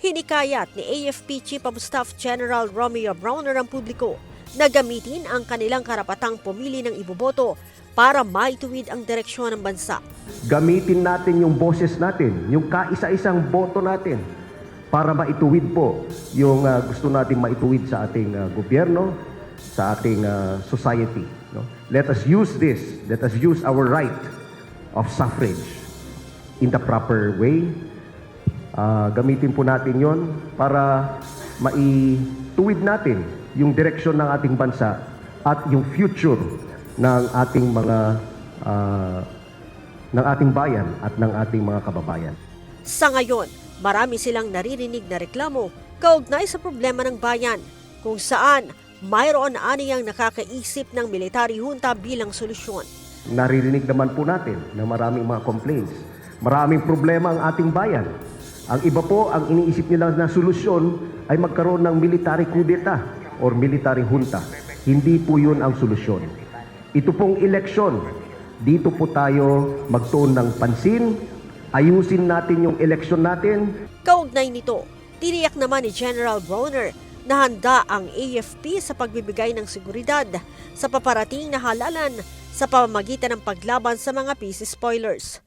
Hinikayat ni AFP Chief of Staff General Romeo Browner ang publiko na gamitin ang kanilang karapatang pumili ng iboboto para maituwid ang direksyon ng bansa. Gamitin natin yung boses natin, yung kaisa-isang boto natin para maituwid po yung gusto nating maituwid sa ating gobyerno, sa ating society. No? Let us use this, let us use our right of suffrage in the proper way. Gamitin po natin yon para maituwid natin yung direksyon ng ating bansa at yung future ng ating ng ating bayan at ng ating mga kababayan. Sa ngayon, marami silang naririnig na reklamo kaugnay sa problema ng bayan, kung saan mayroon aniyang nakakaisip ng military junta bilang solusyon. Naririnig naman po natin na maraming mga complaints. Maraming problema ang ating bayan. Ang iba po, ang iniisip nila na solusyon ay magkaroon ng military coup d'etat or military junta. Hindi po yun ang solusyon. Ito pong eleksyon, dito po tayo magtuon ng pansin, ayusin natin yung eleksyon natin. Kaugnay nito, tiniyak naman ni General Browner na handa ang AFP sa pagbibigay ng seguridad sa paparating na halalan sa pamamagitan ng paglaban sa mga peace spoilers.